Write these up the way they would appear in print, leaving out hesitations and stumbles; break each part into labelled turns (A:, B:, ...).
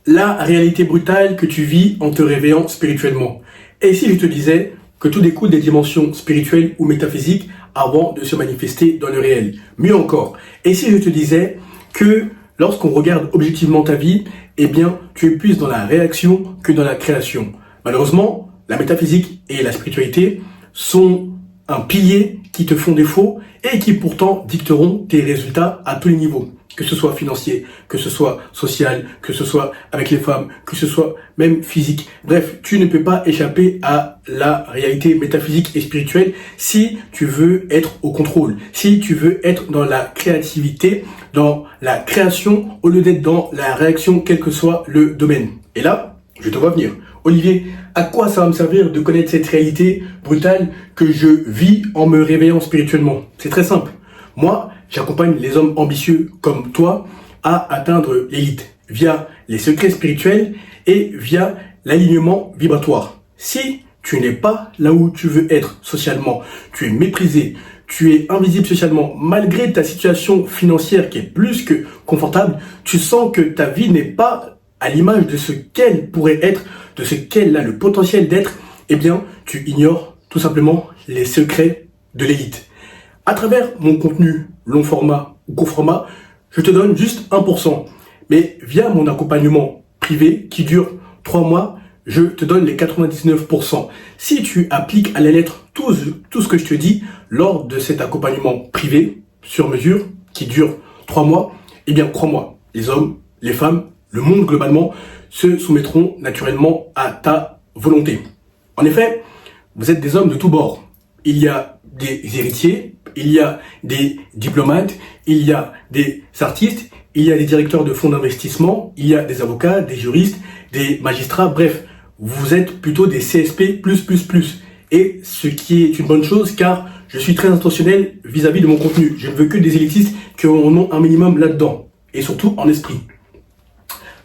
A: la réalité brutale que tu vis en te réveillant spirituellement. Et si je te disais que tout découle des dimensions spirituelles ou métaphysiques avant de se manifester dans le réel? Mieux encore, et si je te disais que lorsqu'on regarde objectivement ta vie, eh bien, tu es plus dans la réaction que dans la création? Malheureusement, la métaphysique et la spiritualité sont un pilier qui te font défaut et qui pourtant dicteront tes résultats à tous les niveaux. Que ce soit financier, que ce soit social, que ce soit avec les femmes, que ce soit même physique. Bref, tu ne peux pas échapper à la réalité métaphysique et spirituelle si tu veux être au contrôle, si tu veux être dans la créativité, dans la création, au lieu d'être dans la réaction, quel que soit le domaine. Et là, je te vois venir. Olivier, à quoi ça va me servir de connaître cette réalité brutale que je vis en me réveillant spirituellement? C'est très simple. Moi, j'accompagne les hommes ambitieux comme toi à atteindre l'élite via les secrets spirituels et via l'alignement vibratoire. Si tu n'es pas là où tu veux être socialement, tu es méprisé, tu es invisible socialement, malgré ta situation financière qui est plus que confortable, tu sens que ta vie n'est pas à l'image de ce qu'elle pourrait être, de ce qu'elle a le potentiel d'être, eh bien, tu ignores tout simplement les secrets de l'élite. À travers mon contenu long format ou court format, je te donne juste 1%. Mais via mon accompagnement privé qui dure 3 mois, je te donne les 99%. Si tu appliques à la lettre tout ce que je te dis lors de cet accompagnement privé sur mesure qui dure 3 mois, eh bien crois-moi, les hommes, les femmes, le monde globalement se soumettront naturellement à ta volonté. En effet, vous êtes des hommes de tous bords. Il y a des héritiers, il y a des diplomates, il y a des artistes, il y a des directeurs de fonds d'investissement, il y a des avocats, des juristes, des magistrats, bref, vous êtes plutôt des CSP+++. Et ce qui est une bonne chose car je suis très intentionnel vis-à-vis de mon contenu. Je ne veux que des élitistes qui en ont un minimum là-dedans, et surtout en esprit.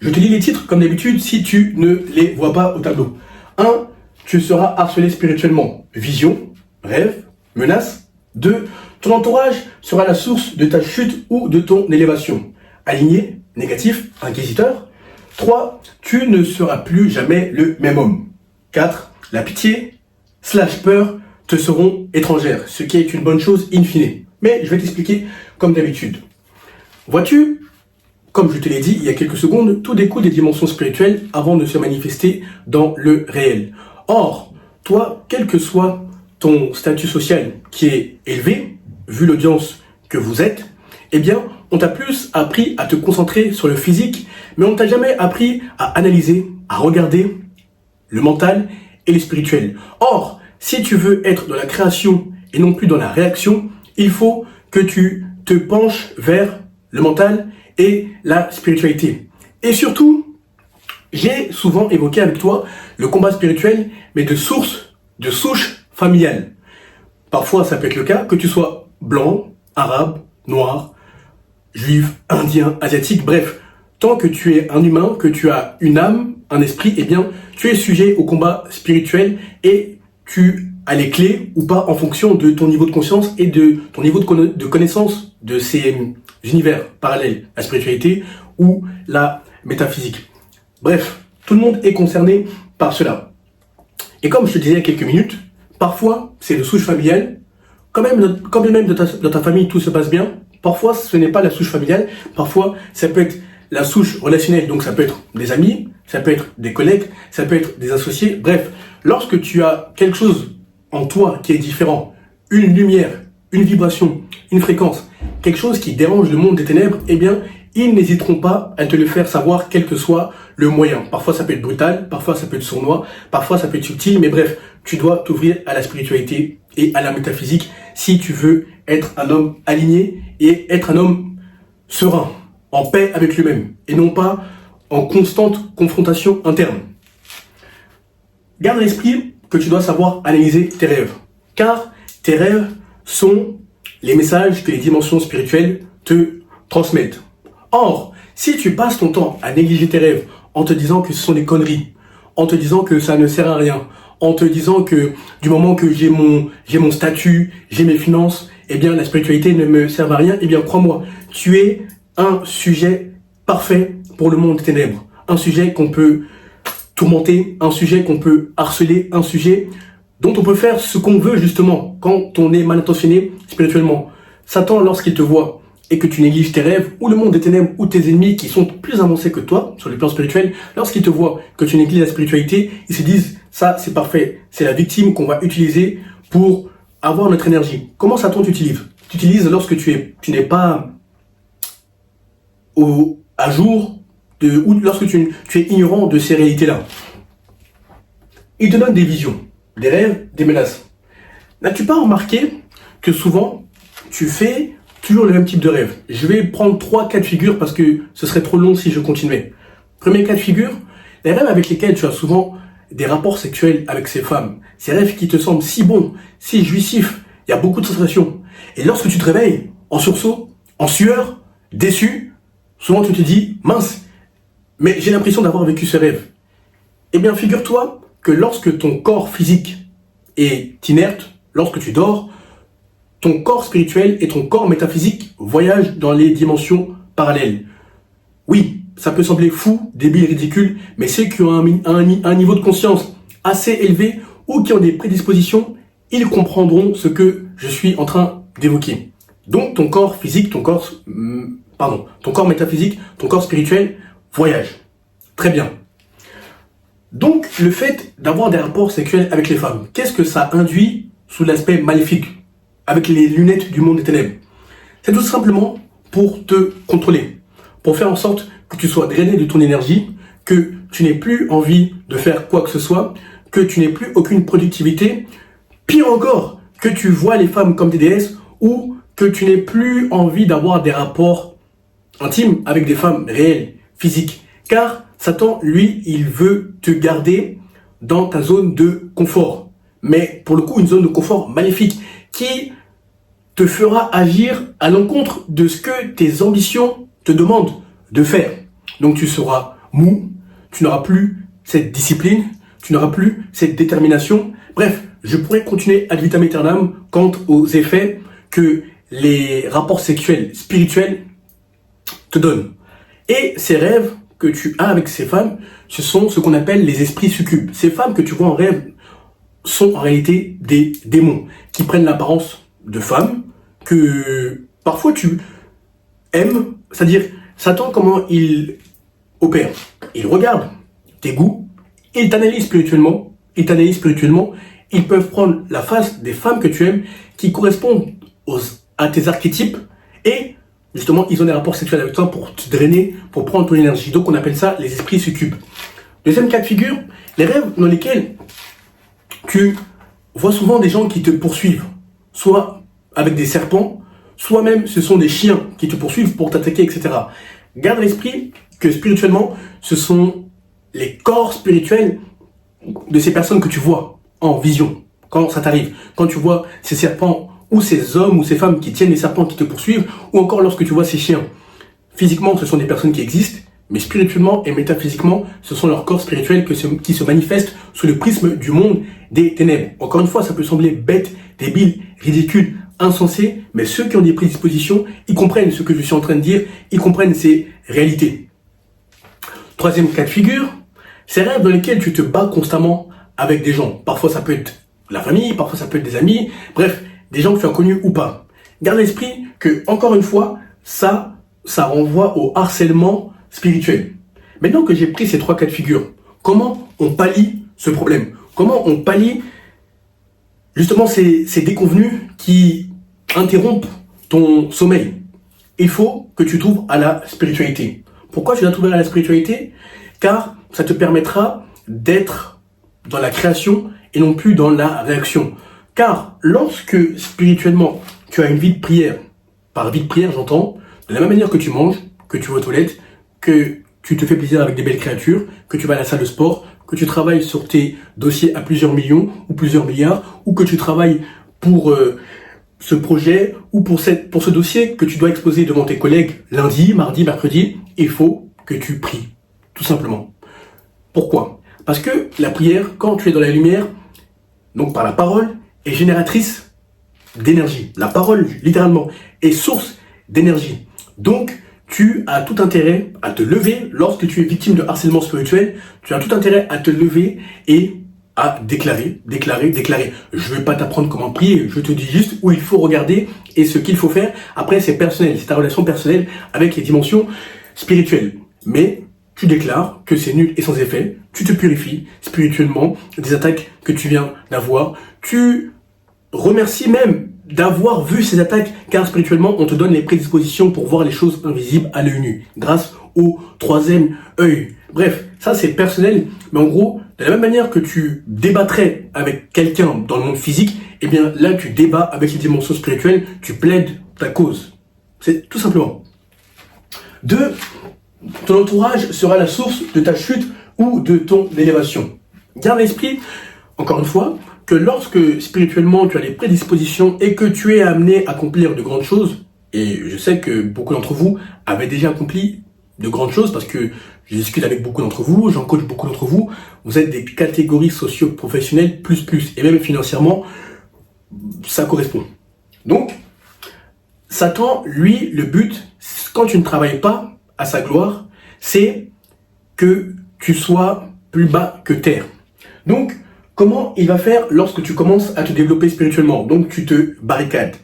A: Je te lis les titres comme d'habitude si tu ne les vois pas au tableau. 1. Tu seras harcelé spirituellement. Vision, rêve, menace. 2. Ton entourage sera la source de ta chute ou de ton élévation. Aligné, négatif, inquisiteur. 3. Tu ne seras plus jamais le même homme. 4. La pitié / peur te seront étrangères, ce qui est une bonne chose in fine. Mais je vais t'expliquer comme d'habitude. Vois-tu, comme je te l'ai dit il y a quelques secondes, tout découle des dimensions spirituelles avant de se manifester dans le réel. Or, toi, quel que soit ton statut social qui est élevé, vu l'audience que vous êtes, eh bien, on t'a plus appris à te concentrer sur le physique, mais on t'a jamais appris à analyser, à regarder le mental et le spirituel. Or, si tu veux être dans la création et non plus dans la réaction, il faut que tu te penches vers le mental et la spiritualité. Et surtout, j'ai souvent évoqué avec toi le combat spirituel, mais de souche familiale. Parfois, ça peut être le cas que tu sois blanc, arabe, noir, juif, indien, asiatique, bref. Tant que tu es un humain, que tu as une âme, un esprit, eh bien, tu es sujet au combat spirituel et tu as les clés ou pas en fonction de ton niveau de conscience et de ton niveau de connaissance de ces univers parallèles, la spiritualité ou la métaphysique. Bref, tout le monde est concerné par cela. Et comme je te disais il y a quelques minutes, parfois c'est de souche familiale, quand même dans ta famille tout se passe bien, parfois ce n'est pas la souche familiale, parfois ça peut être la souche relationnelle, donc ça peut être des amis, ça peut être des collègues, ça peut être des associés, bref, lorsque tu as quelque chose en toi qui est différent, une lumière, une vibration, une fréquence, quelque chose qui dérange le monde des ténèbres, eh bien, ils n'hésiteront pas à te le faire savoir quel que soit le moyen. Parfois ça peut être brutal, parfois ça peut être sournois, parfois ça peut être subtil, mais bref, tu dois t'ouvrir à la spiritualité et à la métaphysique si tu veux être un homme aligné et être un homme serein, en paix avec lui-même, et non pas en constante confrontation interne. Garde à l'esprit que tu dois savoir analyser tes rêves, car tes rêves sont les messages que les dimensions spirituelles te transmettent. Or, si tu passes ton temps à négliger tes rêves en te disant que ce sont des conneries, en te disant que ça ne sert à rien, en te disant que du moment que j'ai mon statut, j'ai mes finances, eh bien la spiritualité ne me sert à rien, eh bien crois-moi, tu es un sujet parfait pour le monde des ténèbres. un sujet qu'on peut tourmenter, un sujet qu'on peut harceler, un sujet dont on peut faire ce qu'on veut justement quand on est mal intentionné spirituellement. Satan, lorsqu'il te voit et que tu négliges tes rêves, ou le monde des ténèbres, ou tes ennemis qui sont plus avancés que toi sur le plan spirituel, lorsqu'ils te voient que tu négliges la spiritualité, ils se disent, ça c'est parfait, c'est la victime qu'on va utiliser pour avoir notre énergie. Comment Satan t'utilise? Tu utilises lorsque tu n'es pas à jour, ou lorsque tu es ignorant de ces réalités-là. Il te donne des visions, des rêves, des menaces. N'as-tu pas remarqué que souvent, tu fais toujours le même type de rêve? Je vais prendre 3 cas de figure parce que ce serait trop long si je continuais. Premier cas de figure, les rêves avec lesquels tu as souvent des rapports sexuels avec ces femmes. Ces rêves qui te semblent si bons, si jouissifs, il y a beaucoup de sensations. Et lorsque tu te réveilles, en sursaut, en sueur, déçu, souvent tu te dis, mince, mais j'ai l'impression d'avoir vécu ce rêve. Eh bien, figure-toi que lorsque ton corps physique est inerte, lorsque tu dors, ton corps spirituel et ton corps métaphysique voyagent dans les dimensions parallèles. Oui, ça peut sembler fou, débile, ridicule, mais ceux qui ont un niveau de conscience assez élevé ou qui ont des prédispositions, ils comprendront ce que je suis en train d'évoquer. Donc ton corps physique, ton corps métaphysique, ton corps spirituel voyage. Très bien. Donc le fait d'avoir des rapports sexuels avec les femmes, qu'est-ce que ça induit sous l'aspect maléfique, avec les lunettes du monde des ténèbres? C'est tout simplement pour te contrôler, pour faire en sorte que tu sois drainé de ton énergie, que tu n'aies plus envie de faire quoi que ce soit, que tu n'aies plus aucune productivité, pire encore, que tu vois les femmes comme des déesses ou que tu n'aies plus envie d'avoir des rapports intimes avec des femmes réelles, physiques. Car Satan, lui, il veut te garder dans ta zone de confort. Mais pour le coup, une zone de confort maléfique qui te fera agir à l'encontre de ce que tes ambitions te demandent de faire. Donc tu seras mou, tu n'auras plus cette discipline, tu n'auras plus cette détermination. Bref, je pourrais continuer ad vitam aeternam quant aux effets que les rapports sexuels spirituels te donnent. Et ces rêves que tu as avec ces femmes, ce sont ce qu'on appelle les esprits succubes. Ces femmes que tu vois en rêve sont en réalité des démons qui prennent l'apparence de femmes que parfois tu aimes. C'est-à-dire, Satan, comment il opère? Il regarde tes goûts, il t'analyse spirituellement, ils peuvent prendre la face des femmes que tu aimes qui correspondent à tes archétypes et justement, ils ont des rapports sexuels avec toi pour te drainer, pour prendre ton énergie. Donc, on appelle ça les esprits succubes. Deuxième cas de figure, les rêves dans lesquels tu vois souvent des gens qui te poursuivent, soit avec des serpents, soit même ce sont des chiens qui te poursuivent pour t'attaquer, etc. Garde à l'esprit que spirituellement, ce sont les corps spirituels de ces personnes que tu vois en vision, quand ça t'arrive. Quand tu vois ces serpents ou ces hommes ou ces femmes qui tiennent les serpents qui te poursuivent, ou encore lorsque tu vois ces chiens. Physiquement, ce sont des personnes qui existent, mais spirituellement et métaphysiquement, ce sont leurs corps spirituels qui se manifestent sous le prisme du monde des ténèbres. Encore une fois, ça peut sembler bête, débile, ridicule, insensé, mais ceux qui ont des prédispositions, ils comprennent ce que je suis en train de dire, ils comprennent ces réalités. Troisième cas de figure, ces rêves dans lesquels tu te bats constamment avec des gens. Parfois, ça peut être la famille, parfois ça peut être des amis, bref, des gens que tu as connus ou pas. Garde à l'esprit que, encore une fois, ça renvoie au harcèlement spirituel. Maintenant que j'ai pris ces 3 cas de figure, comment on pallie ce problème? Comment on pallie justement ces déconvenus qui interrompent ton sommeil? Il faut que tu t'ouvres à la spiritualité. Pourquoi tu dois t'ouvrir à la spiritualité? Car ça te permettra d'être dans la création et non plus dans la réaction. Car lorsque spirituellement tu as une vie de prière, par vie de prière j'entends, de la même manière que tu manges, que tu vas aux toilettes, que tu te fais plaisir avec des belles créatures, que tu vas à la salle de sport, que tu travailles sur tes dossiers à plusieurs millions ou plusieurs milliards, ou que tu travailles pour ce projet ou pour ce dossier que tu dois exposer devant tes collègues lundi, mardi, mercredi, il faut que tu pries, tout simplement. Pourquoi? Parce que la prière, quand tu es dans la lumière, donc par la parole, est génératrice d'énergie. La parole, littéralement, est source d'énergie. Donc, tu as tout intérêt à te lever lorsque tu es victime de harcèlement spirituel. Tu as tout intérêt à te lever et à déclarer. Je ne vais pas t'apprendre comment prier, je te dis juste où il faut regarder et ce qu'il faut faire. Après, c'est personnel, c'est ta relation personnelle avec les dimensions spirituelles. Mais tu déclares que c'est nul et sans effet, tu te purifies spirituellement des attaques que tu viens d'avoir. Tu remercies même d'avoir vu ces attaques, car spirituellement, on te donne les prédispositions pour voir les choses invisibles à l'œil nu, grâce au troisième œil. Bref, ça c'est personnel, mais en gros, de la même manière que tu débattrais avec quelqu'un dans le monde physique, eh bien là tu débats avec les dimensions spirituelles, tu plaides ta cause. C'est tout simplement. 2. Ton entourage sera la source de ta chute ou de ton élévation. Garde à l'esprit, encore une fois, que lorsque spirituellement tu as les prédispositions et que tu es amené à accomplir de grandes choses, et je sais que beaucoup d'entre vous avaient déjà accompli de grandes choses parce que je discute avec beaucoup d'entre vous, j'en coach beaucoup d'entre vous, vous êtes des catégories socio-professionnelles plus, et même financièrement, ça correspond. Donc, Satan, lui, le but, quand tu ne travailles pas à sa gloire, c'est que tu sois plus bas que terre. Donc, comment il va faire lorsque tu commences à te développer spirituellement? Donc, tu te barricades.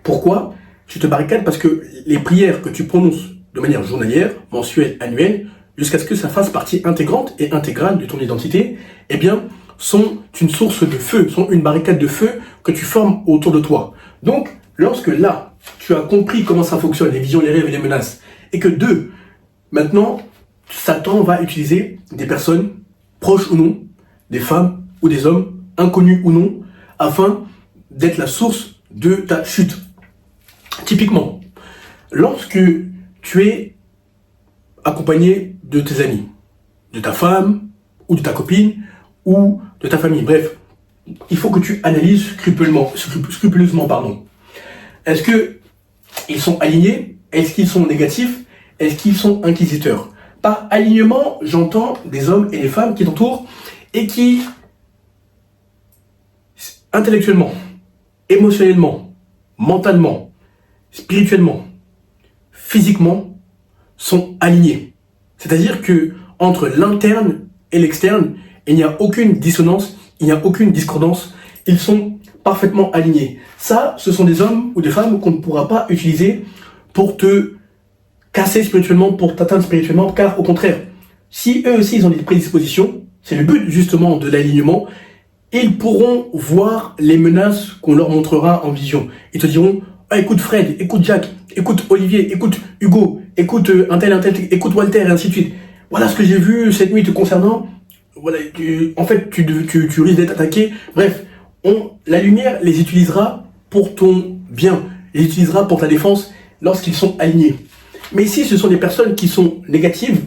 A: Pourquoi? Tu te barricades parce que les prières que tu prononces de manière journalière, mensuelle, annuelle, jusqu'à ce que ça fasse partie intégrante et intégrale de ton identité, eh bien, sont une source de feu, sont une barricade de feu que tu formes autour de toi. Donc, lorsque là, tu as compris comment ça fonctionne, les visions, les rêves et les menaces, et que 2, maintenant, Satan va utiliser des personnes, proches ou non, des femmes ou des hommes, inconnus ou non, afin d'être la source de ta chute. Typiquement, lorsque tu es accompagné de tes amis, de ta femme, ou de ta copine, ou de ta famille, bref, il faut que tu analyses scrupuleusement. Est-ce qu'ils sont alignés? Est-ce qu'ils sont négatifs? Est-ce qu'ils sont inquisiteurs? Par alignement, j'entends des hommes et des femmes qui t'entourent et qui, intellectuellement, émotionnellement, mentalement, spirituellement, physiquement, sont alignés. C'est-à-dire que entre l'interne et l'externe, il n'y a aucune dissonance, il n'y a aucune discordance, ils sont parfaitement alignés. Ça, ce sont des hommes ou des femmes qu'on ne pourra pas utiliser pour te casser spirituellement, pour t'atteindre spirituellement, car au contraire, si eux aussi ils ont des prédispositions, c'est le but justement de l'alignement, ils pourront voir les menaces qu'on leur montrera en vision. Ils te diront, ah, écoute Fred, écoute Jack, écoute Olivier, écoute Hugo, écoute un tel, écoute Walter, et ainsi de suite. Voilà ce que j'ai vu cette nuit te concernant. Voilà, en fait, tu risques d'être attaqué. Bref, la lumière les utilisera pour ton bien, les utilisera pour ta défense lorsqu'ils sont alignés. Mais si ce sont des personnes qui sont négatives,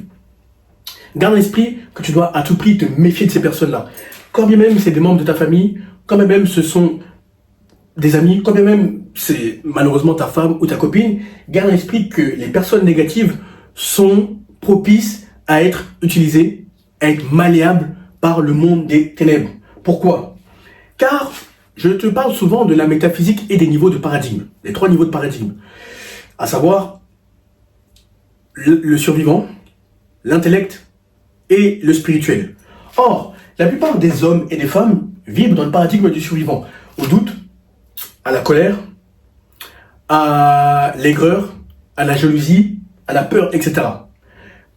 A: garde à l'esprit que tu dois à tout prix te méfier de ces personnes-là. Quand bien même c'est des membres de ta famille, quand bien même ce sont des amis, quand bien même c'est malheureusement ta femme ou ta copine, garde à l'esprit que les personnes négatives sont propices à être utilisées, à être malléables par le monde des ténèbres. Pourquoi? Car je te parle souvent de la métaphysique et des niveaux de paradigme, les 3 niveaux de paradigme, à savoir le survivant, l'intellect et le spirituel. Or, la plupart des hommes et des femmes vivent dans le paradigme du survivant, au doute, à la colère, à l'aigreur, à la jalousie, à la peur, etc.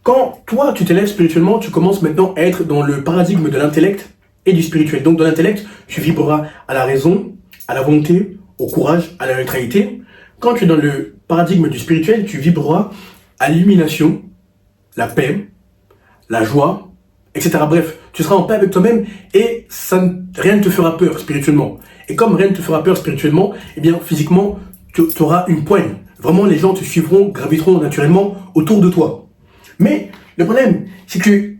A: Quand toi, tu t'élèves spirituellement, tu commences maintenant à être dans le paradigme de l'intellect et du spirituel. Donc, dans l'intellect, tu vibreras à la raison, à la volonté, au courage, à la neutralité. Quand tu es dans le paradigme du spirituel, tu vibreras à l'illumination, la paix, la joie, etc. Bref, tu seras en paix avec toi-même et rien ne te fera peur spirituellement. Et comme rien ne te fera peur spirituellement, eh bien, physiquement, tu auras une poigne. Vraiment, les gens te suivront, graviteront naturellement autour de toi. Mais le problème, c'est que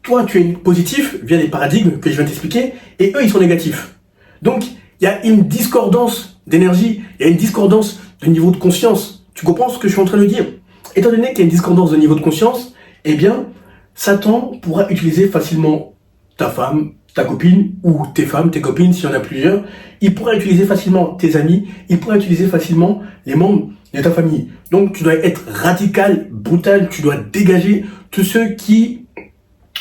A: toi, tu es positif via les paradigmes que je viens de t'expliquer, et eux, ils sont négatifs. Donc, il y a une discordance d'énergie, il y a une discordance de niveau de conscience. Tu comprends ce que je suis en train de dire? Étant donné qu'il y a une discordance de niveau de conscience, eh bien, Satan pourra utiliser facilement ta femme, ta copine, ou tes femmes, tes copines, s'il y en a plusieurs. Il pourra utiliser facilement tes amis, il pourra utiliser facilement les membres de ta famille. Donc tu dois être radical, brutal, tu dois dégager tous ceux qui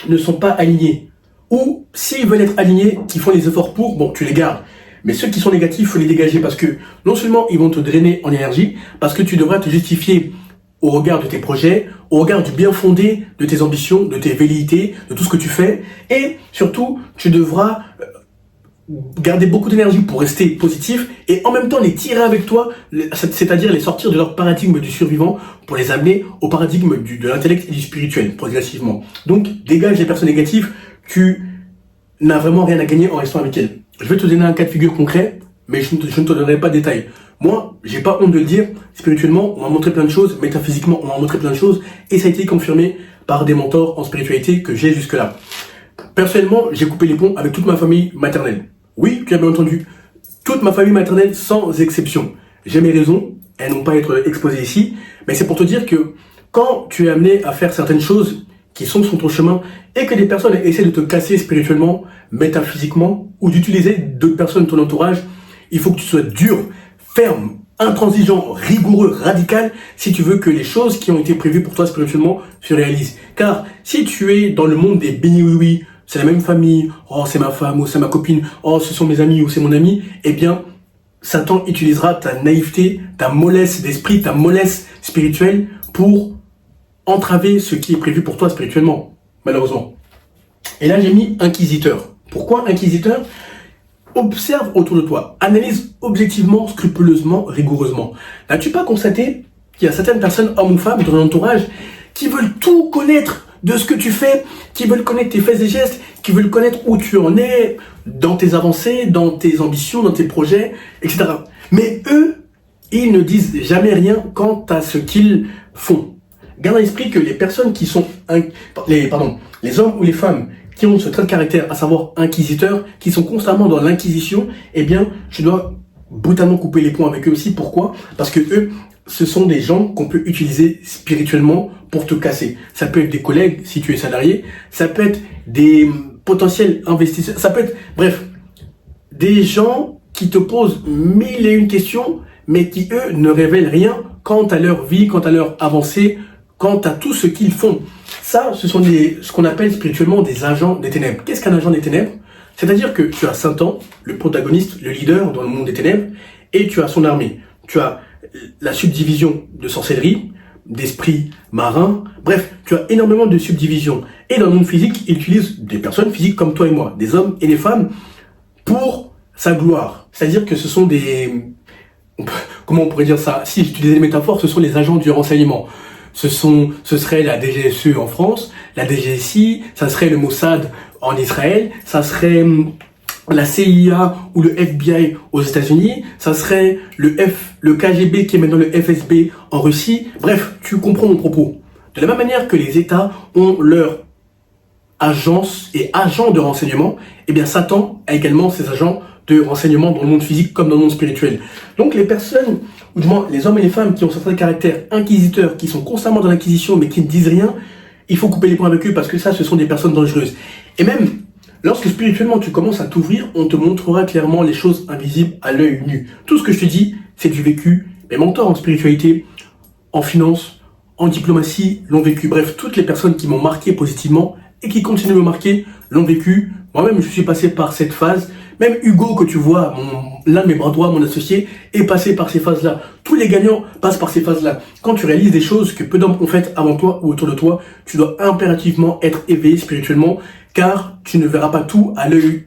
A: ne sont pas alignés. Ou s'ils veulent être alignés, qui font les efforts pour, bon, tu les gardes. Mais ceux qui sont négatifs, il faut les dégager parce que non seulement ils vont te drainer en énergie, parce que tu devras te justifier au regard de tes projets, au regard du bien fondé de tes ambitions, de tes velléités, de tout ce que tu fais. Et surtout, tu devras garder beaucoup d'énergie pour rester positif et en même temps les tirer avec toi, c'est-à-dire les sortir de leur paradigme du survivant pour les amener au paradigme de l'intellect et du spirituel, progressivement. Donc, dégage les personnes négatives, tu n'as vraiment rien à gagner en restant avec elles. Je vais te donner un cas de figure concret, mais je ne te donnerai pas de détails. Moi, j'ai pas honte de le dire, spirituellement, on m'a montré plein de choses, métaphysiquement, on m'a montré plein de choses, et ça a été confirmé par des mentors en spiritualité que j'ai jusque-là. Personnellement, j'ai coupé les ponts avec toute ma famille maternelle. Oui, tu as bien entendu, toute ma famille maternelle sans exception. J'ai mes raisons, elles n'ont pas à être exposées ici, mais c'est pour te dire que quand tu es amené à faire certaines choses qui sont sur ton chemin et que des personnes essaient de te casser spirituellement, métaphysiquement, ou d'utiliser d'autres personnes de ton entourage, il faut que tu sois dur, ferme, intransigeant, rigoureux, radical, si tu veux que les choses qui ont été prévues pour toi spirituellement se réalisent. Car si tu es dans le monde des béni oui, c'est la même famille, oh c'est ma femme ou c'est ma copine, oh ce sont mes amis ou c'est mon ami, eh bien Satan utilisera ta naïveté, ta mollesse d'esprit, ta mollesse spirituelle pour entraver ce qui est prévu pour toi spirituellement, malheureusement. Et là j'ai mis inquisiteur. Pourquoi inquisiteur? Observe autour de toi, analyse objectivement, scrupuleusement, rigoureusement. N'as-tu pas constaté qu'il y a certaines personnes, hommes ou femmes, dans ton entourage, qui veulent tout connaître de ce que tu fais, qui veulent connaître tes faits et gestes, qui veulent connaître où tu en es, dans tes avancées, dans tes ambitions, dans tes projets, etc. Mais eux, ils ne disent jamais rien quant à ce qu'ils font. Garde à l'esprit que les personnes qui sont, les hommes ou les femmes qui ont ce trait de caractère, à savoir inquisiteurs, qui sont constamment dans l'inquisition, eh bien, tu dois brutalement couper les ponts avec eux aussi. Pourquoi? Parce que eux, ce sont des gens qu'on peut utiliser spirituellement pour te casser. Ça peut être des collègues si tu es salarié, ça peut être des potentiels investisseurs, ça peut être, bref, des gens qui te posent mille et une questions, mais qui eux ne révèlent rien quant à leur vie, quant à leur avancée, quant à tout ce qu'ils font. Ça, ce sont ce qu'on appelle spirituellement des agents des ténèbres. Qu'est-ce qu'un agent des ténèbres? C'est-à-dire que tu as Satan, le protagoniste, le leader dans le monde des ténèbres, et tu as son armée. Tu as la subdivision de sorcellerie, d'esprits marins, bref, tu as énormément de subdivisions. Et dans le monde physique, il utilise des personnes physiques comme toi et moi, des hommes et des femmes, pour sa gloire. C'est-à-dire que ce sont des... Comment on pourrait dire ça? Si j'utilisais des métaphores, ce sont les agents du renseignement. Ce serait la DGSE en France, la DGSI, ça serait le Mossad en Israël, ça serait la CIA ou le FBI aux États-Unis, ça serait le KGB qui est maintenant le FSB en Russie. Bref, tu comprends mon propos. De la même manière que les États ont leur agence et agents de renseignement, eh bien Satan a également ses agents de renseignement dans le monde physique comme dans le monde spirituel. Donc les personnes, ou du moins les hommes et les femmes qui ont certains caractères inquisiteurs, qui sont constamment dans l'inquisition mais qui ne disent rien, il faut couper les ponts avec eux parce que ça, ce sont des personnes dangereuses. Et même, lorsque spirituellement tu commences à t'ouvrir, on te montrera clairement les choses invisibles à l'œil nu. Tout ce que je te dis, c'est du vécu. Mes mentors en spiritualité, en finance, en diplomatie, l'ont vécu. Bref, toutes les personnes qui m'ont marqué positivement et qui continuent de me marquer l'ont vécu. Moi-même, je suis passé par cette phase. Même Hugo, que tu vois, l'un de mes bras droits, mon associé, est passé par ces phases-là. Tous les gagnants passent par ces phases-là. Quand tu réalises des choses que peu d'hommes ont faites avant toi ou autour de toi, tu dois impérativement être éveillé spirituellement, car tu ne verras pas tout à l'œil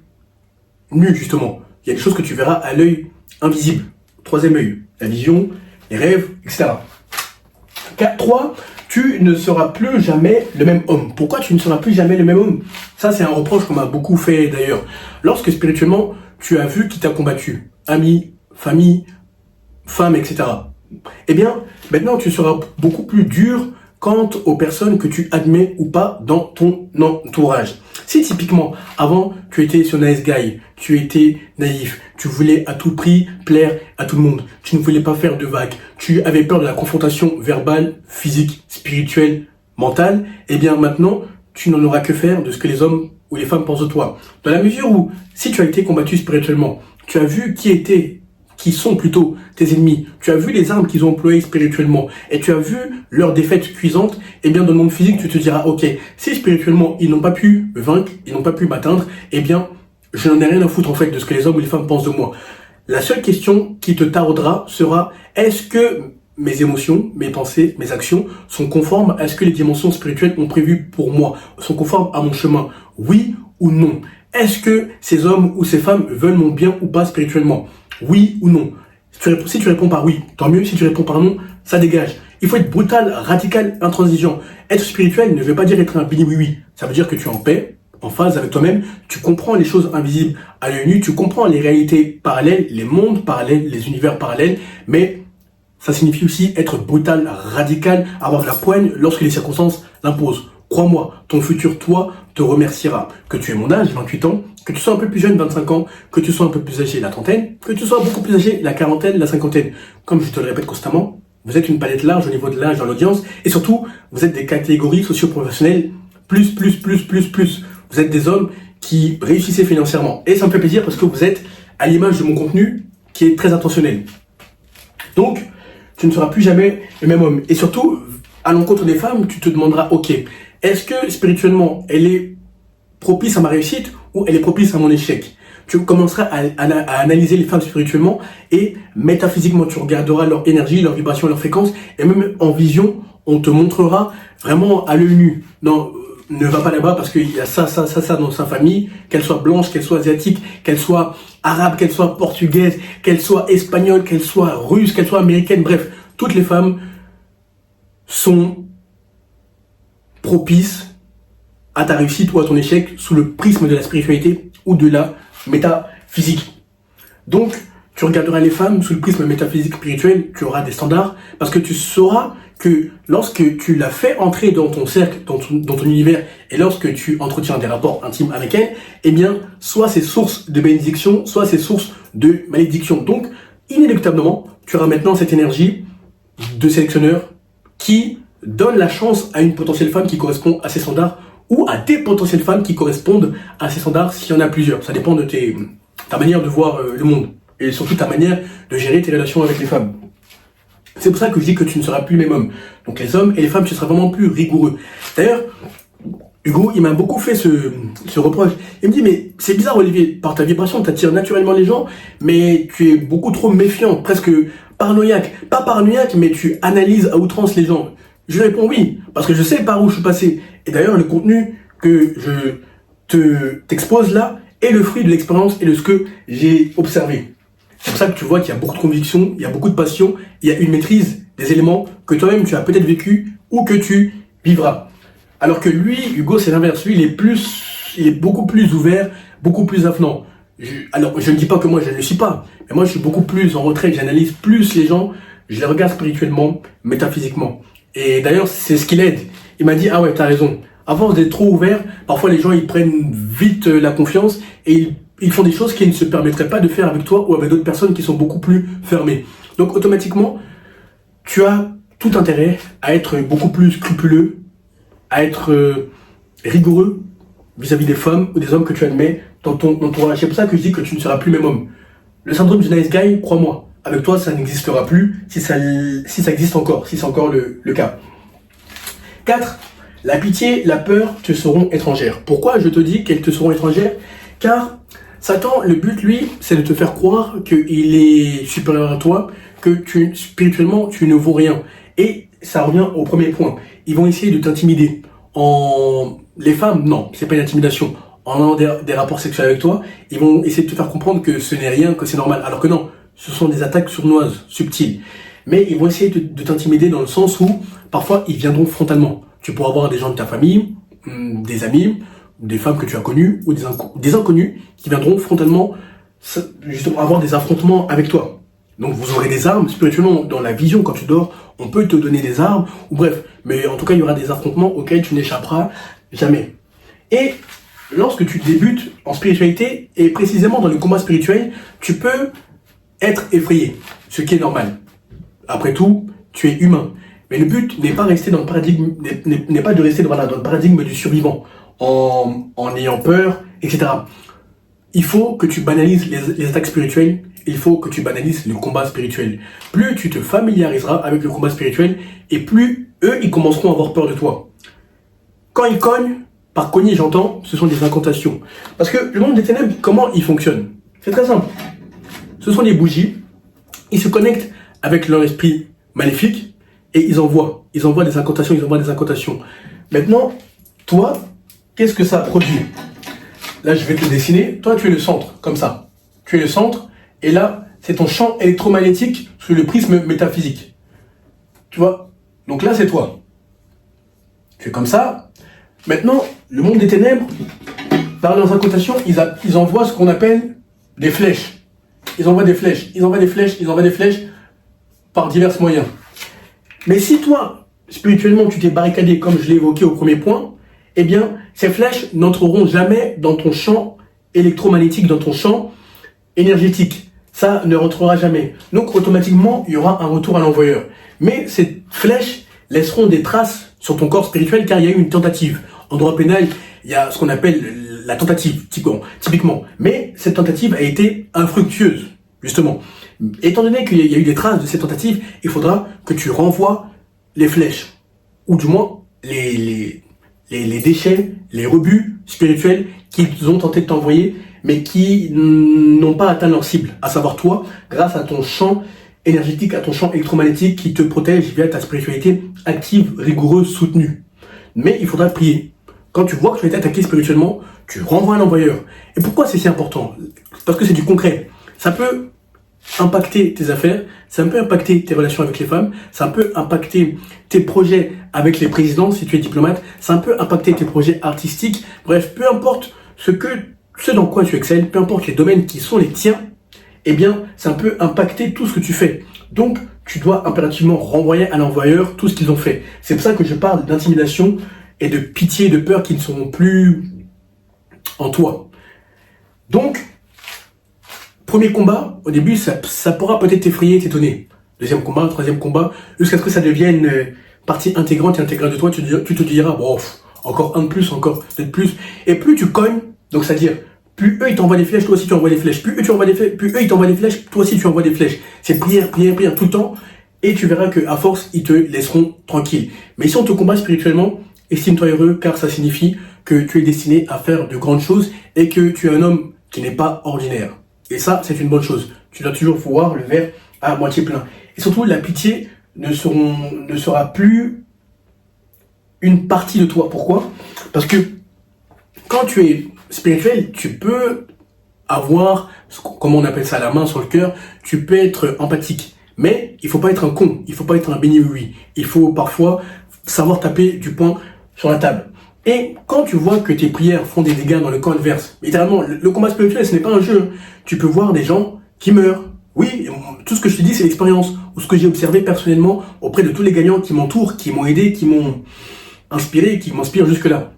A: nu, justement. Il y a des choses que tu verras à l'œil invisible. Troisième œil, la vision, les rêves, etc. 3, tu ne seras plus jamais le même homme. Pourquoi tu ne seras plus jamais le même homme? Ça, c'est un reproche qu'on m'a beaucoup fait d'ailleurs. Lorsque spirituellement, tu as vu qui t'a combattu, amis, famille, femme, etc. Eh bien, maintenant, tu seras beaucoup plus dur quant aux personnes que tu admets ou pas dans ton entourage. Si typiquement, avant, tu étais ce nice guy, tu étais naïf, tu voulais à tout prix plaire à tout le monde, tu ne voulais pas faire de vagues, tu avais peur de la confrontation verbale, physique, spirituelle, mentale, eh bien maintenant, tu n'en auras que faire de ce que les hommes ou les femmes pensent de toi. Dans la mesure où, si tu as été combattu spirituellement, tu as vu qui était qui sont plutôt tes ennemis, tu as vu les armes qu'ils ont employées spirituellement, et tu as vu leurs défaites cuisantes, eh bien dans le monde physique, tu te diras, ok, si spirituellement ils n'ont pas pu me vaincre, ils n'ont pas pu m'atteindre, eh bien je n'en ai rien à foutre en fait de ce que les hommes ou les femmes pensent de moi. La seule question qui te taraudera sera, est-ce que mes émotions, mes pensées, mes actions sont conformes à ce que les dimensions spirituelles ont prévu pour moi, sont conformes à mon chemin, oui ou non? Est-ce que ces hommes ou ces femmes veulent mon bien ou pas spirituellement? Oui ou non? Si tu réponds par oui, tant mieux. Si tu réponds par non, ça dégage. Il faut être brutal, radical, intransigeant. Être spirituel ne veut pas dire être un bini oui. Ça veut dire que tu es en paix, en phase avec toi-même. Tu comprends les choses invisibles à l'œil nu. Tu comprends les réalités parallèles, les mondes parallèles, les univers parallèles. Mais ça signifie aussi être brutal, radical, avoir de la poigne lorsque les circonstances l'imposent. Crois-moi, ton futur toi te remerciera. Que tu aies mon âge, 28 ans, que tu sois un peu plus jeune, 25 ans, que tu sois un peu plus âgé, la trentaine, que tu sois beaucoup plus âgé, la quarantaine, la cinquantaine. Comme je te le répète constamment, vous êtes une palette large au niveau de l'âge dans l'audience, et surtout, vous êtes des catégories socio-professionnelles plus. Vous êtes des hommes qui réussissez financièrement. Et ça me fait plaisir parce que vous êtes à l'image de mon contenu qui est très intentionnel. Donc, tu ne seras plus jamais le même homme. Et surtout, à l'encontre des femmes, tu te demanderas, ok, est-ce que spirituellement, elle est propice à ma réussite ou elle est propice à mon échec? Tu commenceras à analyser les femmes spirituellement et métaphysiquement, tu regarderas leur énergie, leur vibration, leur fréquence, et même en vision, on te montrera vraiment à l'œil nu. Non, ne va pas là-bas parce qu'il y a ça dans sa famille, qu'elle soit blanche, qu'elle soit asiatique, qu'elle soit arabe, qu'elle soit portugaise, qu'elle soit espagnole, qu'elle soit russe, qu'elle soit américaine, bref, toutes les femmes sont propices à ta réussite ou à ton échec sous le prisme de la spiritualité ou de la métaphysique. Donc, tu regarderas les femmes sous le prisme métaphysique spirituel, tu auras des standards, parce que tu sauras que lorsque tu la fais entrer dans ton cercle, dans ton univers, et lorsque tu entretiens des rapports intimes avec elle, eh bien, soit c'est source de bénédiction, soit c'est source de malédiction. Donc, inéluctablement, tu auras maintenant cette énergie de sélectionneur qui donne la chance à une potentielle femme qui correspond à ses standards ou à des potentielles femmes qui correspondent à ces standards s'il y en a plusieurs. Ça dépend de ta manière de voir le monde et surtout ta manière de gérer tes relations avec les femmes. C'est pour ça que je dis que tu ne seras plus le même homme. Donc les hommes et les femmes, tu seras vraiment plus rigoureux. D'ailleurs, Hugo, il m'a beaucoup fait ce reproche. Il me dit, mais c'est bizarre Olivier, par ta vibration, tu attires naturellement les gens, mais tu es beaucoup trop méfiant, presque paranoïaque. Pas paranoïaque, mais tu analyses à outrance les gens. Je réponds oui, parce que je sais par où je suis passé. Et d'ailleurs, le contenu que je t'expose là est le fruit de l'expérience et de ce que j'ai observé. C'est pour ça que tu vois qu'il y a beaucoup de conviction, il y a beaucoup de passion, il y a une maîtrise des éléments que toi-même tu as peut-être vécu ou que tu vivras. Alors que lui, Hugo, c'est l'inverse. Lui, il est beaucoup plus ouvert, beaucoup plus avenant. Alors, je ne dis pas que moi, je ne le suis pas. Mais moi, je suis beaucoup plus en retrait. J'analyse plus les gens. Je les regarde spirituellement, métaphysiquement. Et d'ailleurs, c'est ce qui l'aide. Il m'a dit, ah ouais, t'as raison. À force d'être trop ouvert, parfois les gens, ils prennent vite la confiance et ils font des choses qu'ils ne se permettraient pas de faire avec toi ou avec d'autres personnes qui sont beaucoup plus fermées. Donc, automatiquement, tu as tout intérêt à être beaucoup plus scrupuleux, à être rigoureux vis-à-vis des femmes ou des hommes que tu admets dans ton entourage. C'est pour ça que je dis que tu ne seras plus le même homme. Le syndrome du nice guy, crois-moi, avec toi, ça n'existera plus si ça existe encore, si c'est encore le cas. 4. La pitié, la peur te seront étrangères. Pourquoi je te dis qu'elles te seront étrangères? Car Satan, le but, lui, c'est de te faire croire qu'il est supérieur à toi, que spirituellement, tu ne vaux rien. Et ça revient au premier point. Ils vont essayer de t'intimider. Les femmes, non, c'est pas une intimidation. En ayant des rapports sexuels avec toi, ils vont essayer de te faire comprendre que ce n'est rien, que c'est normal. Alors que non, ce sont des attaques sournoises, subtiles. Mais ils vont essayer de t'intimider dans le sens où, parfois, ils viendront frontalement. Tu pourras avoir des gens de ta famille, des amis, des femmes que tu as connues, ou des inconnus qui viendront frontalement, justement, avoir des affrontements avec toi. Donc vous aurez des armes, spirituellement, dans la vision, quand tu dors, on peut te donner des armes, ou bref. Mais en tout cas, il y aura des affrontements auxquels tu n'échapperas jamais. Et lorsque tu débutes en spiritualité, et précisément dans le combat spirituel, tu peux être effrayé, ce qui est normal. Après tout, tu es humain. Mais le but n'est pas rester dans le paradigme, n'est pas de rester dans le paradigme du survivant, en ayant peur, etc. Il faut que tu banalises les attaques spirituelles il faut que tu banalises le combat spirituel. Plus tu te familiariseras avec le combat spirituel, et plus eux, ils commenceront à avoir peur de toi. Quand ils cognent, par cogner j'entends, ce sont des incantations. Parce que le monde des ténèbres, comment il fonctionne? C'est très simple. Ce sont des bougies, ils se connectent avec leur esprit maléfique, et ils envoient des incantations, Maintenant, toi, qu'est-ce que ça produit? Là, je vais te dessiner. Toi, tu es le centre, comme ça. Tu es le centre, et là, c'est ton champ électromagnétique sous le prisme métaphysique. Tu vois? Donc là, c'est toi. Tu es comme ça. Maintenant, le monde des ténèbres, par leurs incantations, ils envoient ce qu'on appelle des flèches. Ils envoient des flèches par divers moyens. Mais si toi, spirituellement, tu t'es barricadé, comme je l'ai évoqué au premier point, eh bien, ces flèches n'entreront jamais dans ton champ électromagnétique, dans ton champ énergétique. Ça ne rentrera jamais. Donc, automatiquement, il y aura un retour à l'envoyeur. Mais ces flèches laisseront des traces sur ton corps spirituel car il y a eu une tentative. En droit pénal, il y a ce qu'on appelle la tentative, typiquement. Mais cette tentative a été infructueuse, justement. Étant donné qu'il y a eu des traces de cette tentative, il faudra que tu renvoies les flèches. Ou du moins, les déchets, les rebuts spirituels qu'ils ont tenté de t'envoyer, mais qui n'ont pas atteint leur cible. À savoir toi, grâce à ton champ énergétique, à ton champ électromagnétique qui te protège via ta spiritualité active, rigoureuse, soutenue. Mais il faudra prier. Quand tu vois que tu as été attaqué spirituellement, tu renvoies un envoyeur. Et pourquoi c'est si important? Parce que c'est du concret. Ça peut impacter tes affaires, ça peut impacter tes relations avec les femmes, ça peut impacter tes projets avec les présidents si tu es diplomate, ça peut impacter tes projets artistiques. Bref, peu importe ce dans quoi tu excelles, peu importe les domaines qui sont les tiens, eh bien, ça peut impacter tout ce que tu fais. Donc, tu dois impérativement renvoyer à l'envoyeur tout ce qu'ils ont fait. C'est pour ça que je parle d'intimidation et de pitié, de peur qui ne seront plus en toi. Donc, premier combat, au début, ça pourra peut-être t'effrayer, t'étonner. Deuxième combat, troisième combat, jusqu'à ce que ça devienne partie intégrante et intégrale de toi, tu te diras, bon, encore un de plus, encore deux de plus. Et plus tu cognes, donc c'est-à-dire, plus eux ils t'envoient des flèches, toi aussi tu envoies des flèches. Plus eux ils t'envoient des flèches, toi aussi tu envoies des flèches. C'est prière tout le temps. Et tu verras qu'à force, ils te laisseront tranquille. Mais si on te combat spirituellement, estime-toi heureux car ça signifie que tu es destiné à faire de grandes choses et que tu es un homme qui n'est pas ordinaire. Et ça, c'est une bonne chose. Tu dois toujours voir le verre à moitié plein. Et surtout, la pitié ne sera plus une partie de toi. Pourquoi? Parce que quand tu es spirituel, tu peux avoir, comment on appelle ça, la main sur le cœur, tu peux être empathique. Mais il faut pas être un con, il faut pas être un béni-oui. Il faut parfois savoir taper du poing sur la table. Et quand tu vois que tes prières font des dégâts dans le camp adverse, littéralement, le combat spirituel, ce n'est pas un jeu. Tu peux voir des gens qui meurent. Oui, tout ce que je te dis, c'est l'expérience, ou ce que j'ai observé personnellement auprès de tous les gagnants qui m'entourent, qui m'ont aidé, qui m'ont inspiré, qui m'inspirent jusque-là.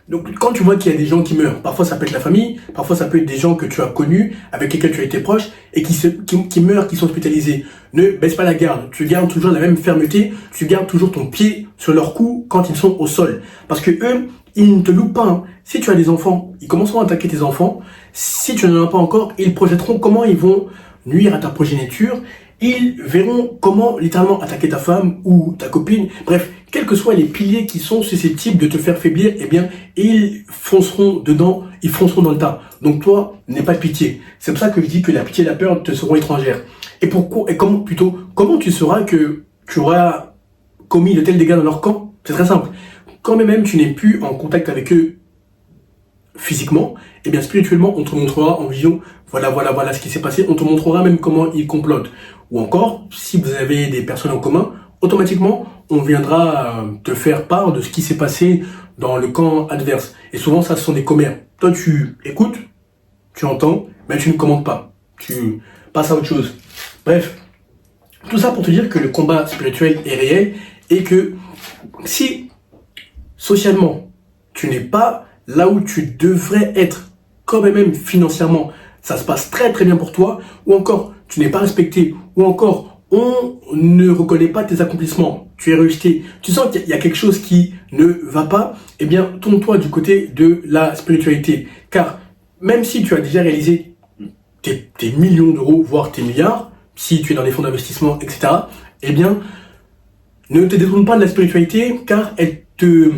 A: Donc, quand tu vois qu'il y a des gens qui meurent, parfois ça peut être la famille, parfois ça peut être des gens que tu as connus, avec lesquels tu as été proche, et qui meurent, qui sont hospitalisés. Ne baisse pas la garde. Tu gardes toujours la même fermeté, tu gardes toujours ton pied sur leur cou quand ils sont au sol. Parce que eux, ils ne te loupent pas. Hein. Si tu as des enfants, ils commenceront à attaquer tes enfants. Si tu n'en as pas encore, ils projetteront comment ils vont nuire à ta progéniture. Ils verront comment littéralement attaquer ta femme ou ta copine. Bref, quels que soient les piliers qui sont susceptibles de te faire faiblir, eh bien, ils fonceront dedans, ils fonceront dans le tas. Donc toi, n'aie pas de pitié. C'est pour ça que je dis que la pitié et la peur te seront étrangères. Et pourquoi, et comment tu sauras que tu auras commis de tels dégâts dans leur camp? C'est très simple. Quand même tu n'es plus en contact avec eux physiquement, eh bien spirituellement, on te montrera en vision, voilà ce qui s'est passé, on te montrera même comment ils complotent. Ou encore, si vous avez des personnes en commun, automatiquement, on viendra te faire part de ce qui s'est passé dans le camp adverse. Et souvent, ça, ce sont des commères. Toi, tu écoutes, tu entends, mais tu ne commandes pas. Tu passes à autre chose. Bref, tout ça pour te dire que le combat spirituel est réel et que si, socialement, tu n'es pas là où tu devrais être, quand même financièrement, ça se passe très très bien pour toi, ou encore tu n'es pas respecté, ou encore on ne reconnaît pas tes accomplissements, tu es rejeté, tu sens qu'il y a quelque chose qui ne va pas, eh bien tourne-toi du côté de la spiritualité. Car même si tu as déjà réalisé tes tes millions d'euros, voire tes milliards, si tu es dans les fonds d'investissement, etc., eh bien, ne te détourne pas de la spiritualité, car elle te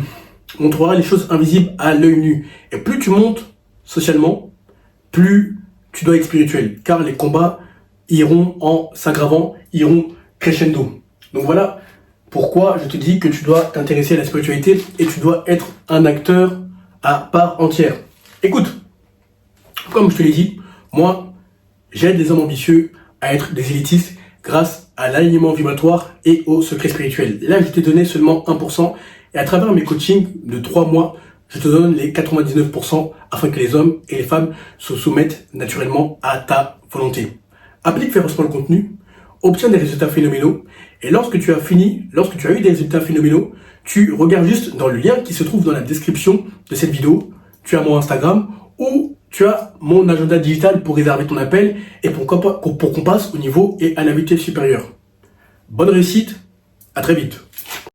A: montrera les choses invisibles à l'œil nu. Et plus tu montes socialement, plus tu dois être spirituel, car les combats iront en s'aggravant, iront crescendo. Donc voilà pourquoi je te dis que tu dois t'intéresser à la spiritualité et tu dois être un acteur à part entière. Écoute, comme je te l'ai dit, moi, j'aide les hommes ambitieux à être des élitistes grâce à l'alignement vibratoire et au secret spirituel. Là, je t'ai donné seulement 1%, et à travers mes coachings de 3 mois, je te donne les 99% afin que les hommes et les femmes se soumettent naturellement à ta volonté. Applique férocement le contenu, obtiens des résultats phénoménaux, et lorsque tu as eu des résultats phénoménaux, tu regardes juste dans le lien qui se trouve dans la description de cette vidéo, tu as mon Instagram ou tu as mon agenda digital pour réserver ton appel et pour qu'on passe au niveau et à la vitesse supérieure. Bonne réussite, à très vite.